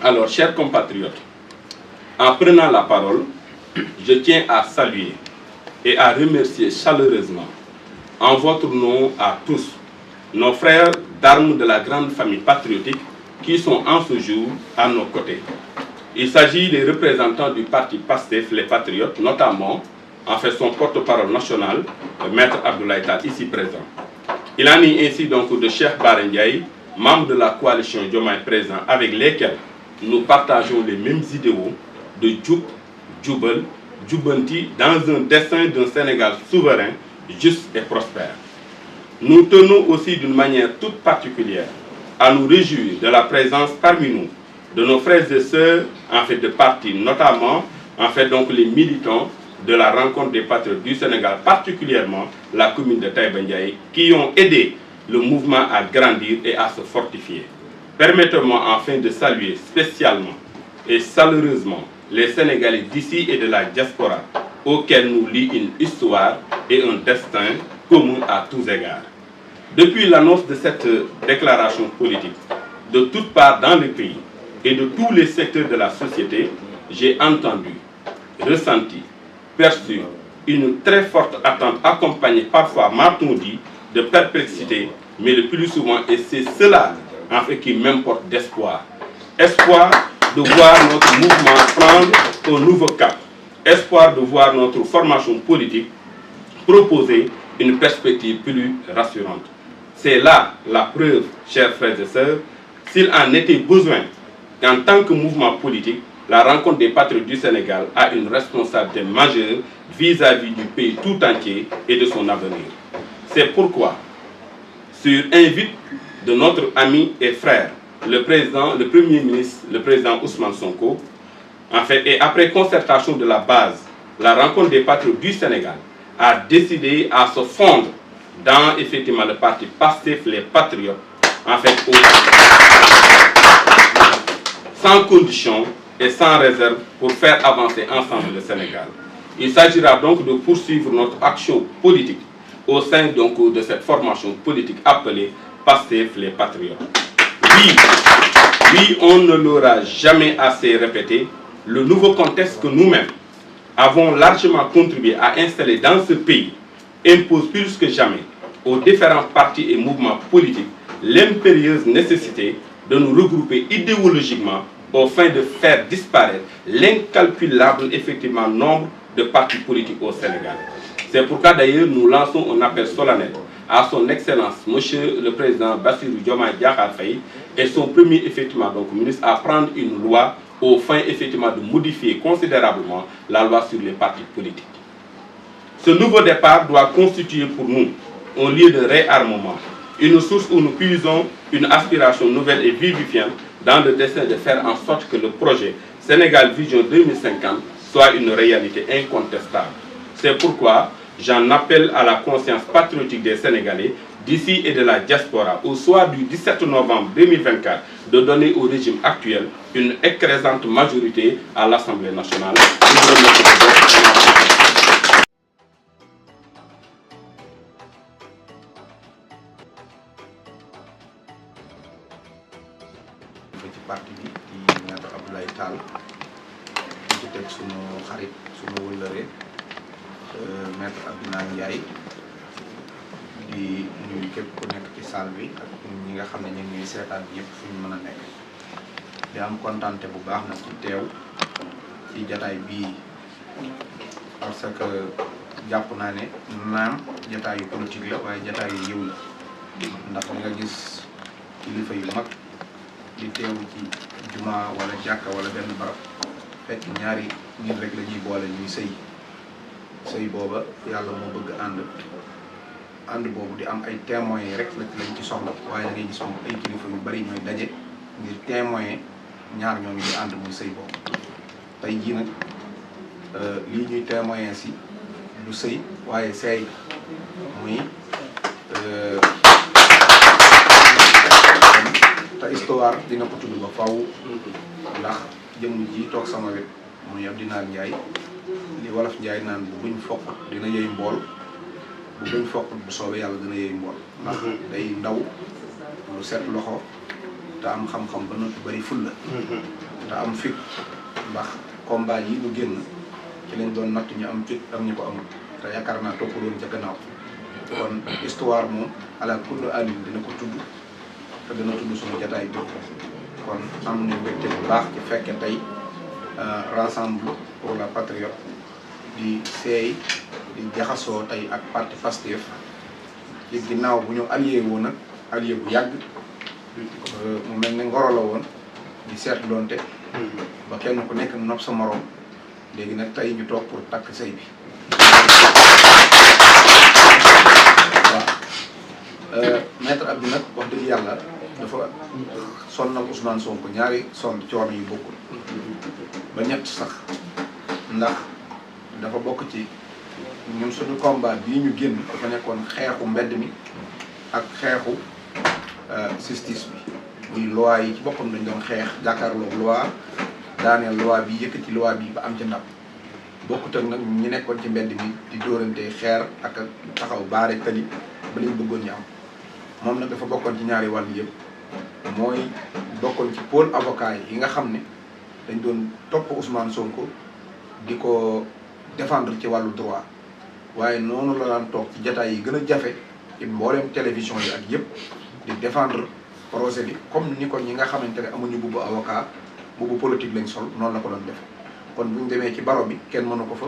Alors, chers compatriotes, en prenant la parole, je tiens à saluer et à remercier chaleureusement, en votre nom à tous, nos frères d'armes de la grande famille patriotique qui sont en ce jour à nos côtés. Il s'agit des représentants du parti PASTEF, les Patriotes, notamment, en fait, son porte-parole national, le maître Abdoulaye Tall, ici présent. Il en est ainsi donc de Cheikh Bara Ndiaye, membre de la coalition Diomaye présent, avec lesquels nous partageons les mêmes idéaux de Dioub, Djoubel, Djoubanti, dans un dessein d'un Sénégal souverain, juste et prospère. Nous tenons aussi d'une manière toute particulière à nous réjouir de la présence parmi nous de nos frères et sœurs en fait de partis, notamment en fait donc les militants de la rencontre des patriotes du Sénégal, particulièrement la commune de Taïba Ndiaye, qui ont aidé le mouvement à grandir et à se fortifier. Permettez-moi enfin de saluer spécialement et chaleureusement les Sénégalais d'ici et de la diaspora, auxquels nous lie une histoire et un destin commun à tous égards. Depuis l'annonce de cette déclaration politique, de toutes parts dans le pays et de tous les secteurs de la société, j'ai entendu, ressenti, perçu une très forte attente accompagnée parfois, m'a-t-on dit, de perplexité, mais le plus souvent, et c'est cela en fait qui m'importe d'espoir. Espoir de voir notre mouvement prendre un nouveau cap. Espoir de voir notre formation politique proposer une perspective plus rassurante. C'est là la preuve, chers frères et sœurs, s'il en était besoin, qu'en tant que mouvement politique, la rencontre des patriotes du Sénégal a une responsabilité majeure vis-à-vis du pays tout entier et de son avenir. C'est pourquoi, sur invite de notre ami et frère, le Premier ministre, le président Ousmane Sonko, en fait, et après concertation de la base, la rencontre des patriotes du Sénégal a décidé à se fondre dans effectivement le parti PASTEF, les Patriotes, en fait, sans condition et sans réserve pour faire avancer ensemble le Sénégal. Il s'agira donc de poursuivre notre action politique au sein donc de cette formation politique appelée PASTEF, les Patriotes. Oui, on ne l'aura jamais assez répété, le nouveau contexte que nous-mêmes avons largement contribué à installer dans ce pays impose plus que jamais aux différents partis et mouvements politiques l'impérieuse nécessité de nous regrouper idéologiquement au fin de faire disparaître l'incalculable effectivement nombre de partis politiques au Sénégal. C'est pourquoi d'ailleurs nous lançons un appel solennel à son Excellence, Monsieur le Président Bassirou Diomaye Diakhar Faye et son premier effectivement donc ministre à prendre une loi au fin effectivement de modifier considérablement la loi sur les partis politiques. Ce nouveau départ doit constituer pour nous un lieu de réarmement, une source où nous puisons une aspiration nouvelle et vivifiante dans le dessein de faire en sorte que le projet Sénégal Vision 2050 soit une réalité incontestable. C'est pourquoi j'en appelle à la conscience patriotique des Sénégalais d'ici et de la diaspora au soir du 17 novembre 2024 de donner au régime actuel une écrasante majorité à l'Assemblée nationale. ci parti bi di maître Abdoulaye Tall di ci teg sunu xarit sunu wëllëre maître Abdoulaye Ndiaye di nuyu képp ku nekk ci salle bi ak ñi nga xam ne ñu ngi seetaan yëpp fu ñu mën a nekk di am kontante bu baax nag ci teew ci jataay bii parce que jàpp naa ne naam jataayu politique la waaye jataayu yiw la ndax li nga gis kilifa yu mag di teew ci juma wala jàkka wala benn barab fekk ñaari nit rek la ñuy boole ñuy sëy booba yàlla moo bëgg ànd boobu di am ay témoins rek lañ ci soxla waaye da ngay gis moom ay kilifa yu bari ñooy daje ngir témoin ñaar ñooñu di ànd muy sëy boobu tey jii nag lii ñuy témoin si du sëy waaye seey muy te histoire dina ko tudd ba faw ndax jëmm ji toog sama wet muy Abdoulaye Ndiaye li wolof Ndiaye naan bu buñ fokk dina yëy mbool bu buñ fokk bu soobee yàlla dina yëy mbool ndax day ndaw lu set loxo te am xam-xam ba noppi bari fulla te am fit ndax combat yi ñu génn ci lañ doon natt ñu am fit am ñu ko amul te yaakaar naa topp loolu ca gannaaw kon histoire moom ala kullu alim dina ko tudd te dina tudd suñu jataay bi kon am na mbégte bu baax ci fekke tey Rassemble pour la Patriote di seey di jaxasoo tey ak parti Pastef ci ginnaaw bu ñu allié woon nag allié bu yàgg mu mel ne ngoro la woon di seetloonte ba kenn ku nekk nopp sa morom léegi nag tey ñu toog pour takk sëy bi waaw maître Abdou nag wax dëgg yàlla dafa sonnal Ousmane Sonko ñaari sonn coono yu bokkul ba ñett sax ndax dafa bokk ci ñun suñu combat bii ñu génn dafa nekkoon xeexu mbedd mi ak xeexu justice bi muy loi yi ci boppam dañ doon xeex jàkkaarloog loi daaneel loi bi yëkkati loi bi ba am ci ndam bokkut ak nag ñi nekkoon ci mbedd mi di dóorante xeer ak taxaw baare tali ba liñ bëggoon ñu am moom nag dafa bokkoon ci ñaari wàll yëpp mooy bokkoon ci pôle avocat yi nga xam ne dañ doon topp Ousmane Sonko di ko défendre ci wàllu droit waaye noonu la daan toog ci jataay yi gën a jafe ci mboolem télévision yi ak yëpp di défendre projet bi comme ni ko ñi nga xamante ne amuñu bubbu avocat bubbu politique lañ sol noonu la ko doon def kon bu ñu demee ci baro bi kenn mënu ko fa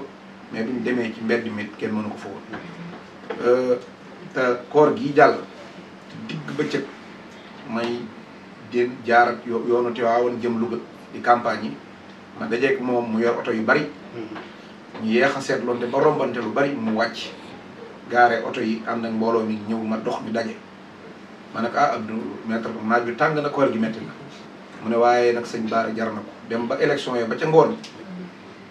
mais bu ñu demee ci mbedd mi kenn mënu ko fa woon te koor gi jàll digg bëccëg may den jaar ak yoonu Tiwaawan jëm Louga di campagne yi ma dajeek moom mu yor oto yu bari ñu yeex a seetloonte ba rombante lu bari mu wàcc gaare oto yi ànd ak mbooloo mi ñëw ma dox ñu daje ma ne ko Abdou maître naaj bi tàng na koor gi métti na mu ne waaye nag sëñ Bara jar na ko dem ba élection yi ba ca ngoon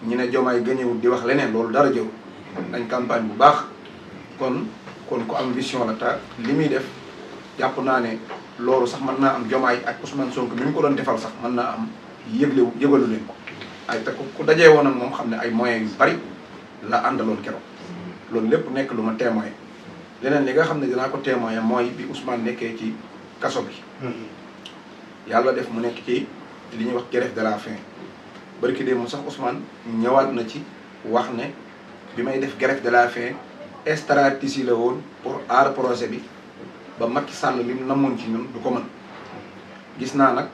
ñu ne Diomaye gañewul di wax leneen loolu dara jëw dañ campagne bu baax kon ku am vision la ta li muy def jàpp naa ne loolu sax mën naa am Diomaye ak Ousmane Sonko mi mu ko doon defal sax mën naa am yëgalu leen ko ay te ku dajee woon ak moom xam ne ay moyens yu bari la àndaloon keroog loolu lépp nekk lu ma témoin leneen li nga xam ne dinaa ko témoin mooy bi Ousmane nekkee ci kaso bi yàlla def mu nekk ci li ñuy wax grève de la faim barki dee mu sax Ousmane ñëwaat na ci wax ne bi may def grève de la faim stratégie la woon pour aar projet bi ba Macky Sall li mu namoon ci ñun du ko mën gis naa nag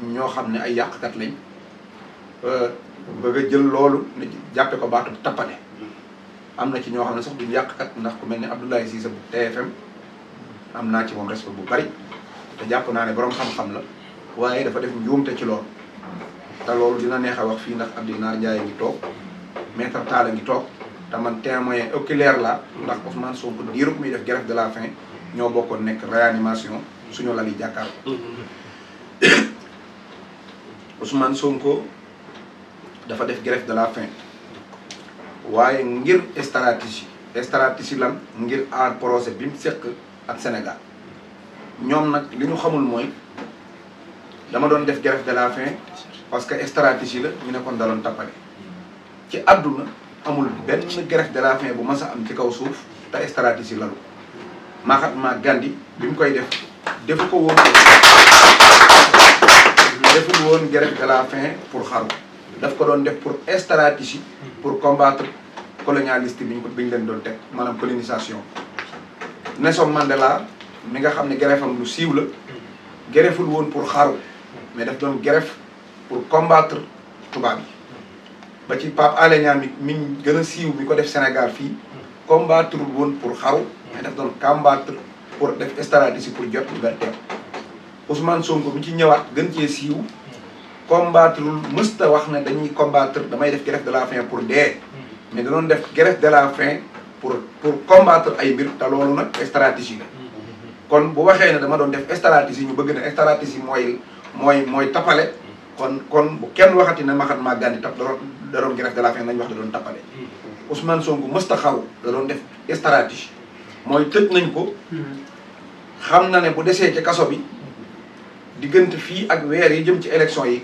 ñoo xam ne ay yàqkat lañ bëgg a jël loolu ne jàppe ko baatu tappale am na ci ñoo xam ne sax duñu yàqkat ndax ku mel ne Abdoulaye Cissé bu TFM am naa ci moom respect bu bari te jàpp naa ne borom xam-xam la waaye dafa def njuumte ci loolu te loolu dina neex a wax fii ndax Abdi Naar Ndiaye ngi toog maître Talla ngi toog te man témoin oculaire la ndax Ousmane Sonko diirub muy def grève de la faim ñoo bokkoon nekk réanimation suñu lal yi jàkkaar Ousmane Sonko dafa def grève de la faim waaye ngir stratégie lan ngir aar projet bi mu seq ak Sénégal ñoom nag li ñu xamul mooy dama doon def grève de la faim parce que stratégie la ñu ne kon da doon tappale ci àdduna amul benn grève de la faim bu mas a am ci kaw suuf te stratégie lalu Mahatma Gandhi bi mu koy def defu ko woon deful woon grève de la faim pour xaru daf ko doon def pour stratégie pour combattre colonialiste bi ñu leen doon teg maanaam colonisation Nelson Mandela mi nga xam ne grève am lu siiw la grèveful woon pour xaru mais daf doon grève pour combattre tubaab yi ba ci Pape Alé Niang mi gën a siiw mi ko def Sénégal fii combattre woon pour xaru mais daf doon combattre pour def stratégie pour jot liberté Ousmane Sonko bi ci ñëwaat gën cee siiw combattre mësta wax ne dañuy combattre damay def grève de la faim pour dee mais da doon def grève de la faim pour combattre ay mbir te loolu nag stratégie la kon bu waxee ne dama doon def stratégie ñu bëgg ne stratégie mooy tappale kon bu kenn waxati ne Mahatma Gandhi da doon grève de la faim nañ wax da doon tappale Ousmane Sonko mësta xaw da doon def stratégie mooy tëj nañ ko xam na ne bu desee ci kaso bi diggante fii ak weer yi jëm ci élection yi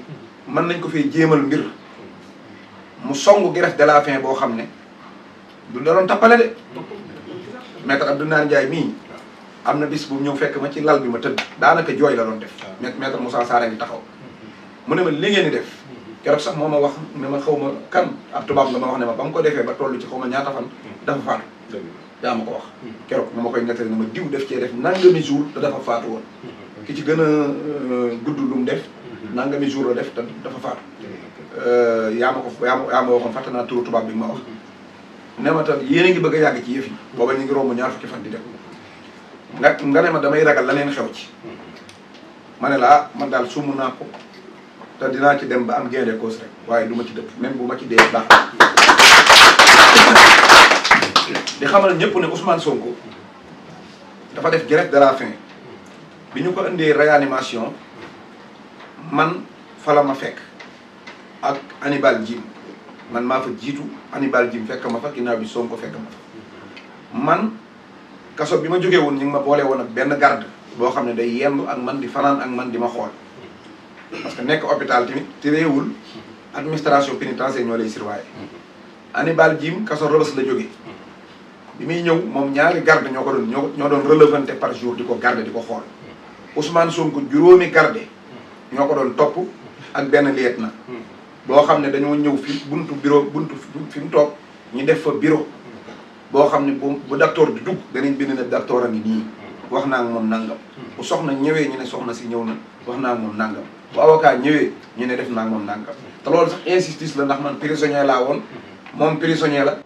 mën nañ ko fee jéemal mbir mu songu grève de la faim boo xam ne du da doon tappale de maître Abdou Naar Ndiaye mii am na bis bu ñëw fekk ma ci lal bi ma tëdd daanaka jooy la doon def maître Moussa Sarr ngi taxaw mu ne ma li ngeen di def keroog sax moo ma wax ne ma xaw ma kan ab tubaab nga ma wax ne ma ba mu ko defee ba toll ci xaw ma ñaata fan dafa faatu yaa ma ko wax keroog ma koy nettali ne ma diw def cee def nangami jour te dafa faatu woon ki ci gën a gudd lu mu def nangami jour la def te dafa faatu yaa ma waxoon fàtte naa turu tubaab bi ma wax ne ma tam yéen a ngi bëgg a yàgg ci yëf yi booba ñu ngi romb ñaar fukki fan di dem nga ne ma damay ragal la leen xew ci ma ne la man daal sumu naa ko te dinaa ci dem ba am gain de cause rek waaye du ma ci dëpp même bu ma ci dee baax di xamal ñëpp ne Ousmane Sonko dafa def grève de la faim bi ñu ko indee réanimation man fa la ma fekk ak Hannibal Djim man maa fa jiitu Hannibal Djim fekk ma fa ginnaaw bi Sonko fekk ma fa man kaso bi ma jógee woon ñu ngi ma boole woon ak benn garde boo xam ne day yendu ak man di fanaan ak man di ma xool parce que nekk hôpital tamit te réewul administration pénitentiaire ñoo lay surveiller Hannibal Djim kaso Rebeuss la jógee bi muy ñëw moom ñaari garde ñoo doon relevanté par jour di ko garde di ko xool Ousmane Sonko juróomi garde ñoo ko doon topp ak benn lieutenant boo xam ne dañoo ñëw fi buntu fi mu toog ñu def fa bureau boo xam ne bu docteur di dugg danañ bind ne docteur a ngi nii wax naa ak moom nangam bu soxna ñëwee ñu ne soxna si ñëw na wax naa ak moom nangam bu avocat ñëwee ñu ne def naa ak moom nangam te loolu sax injustice la ndax man prisonnier laa woon moom prisonnier la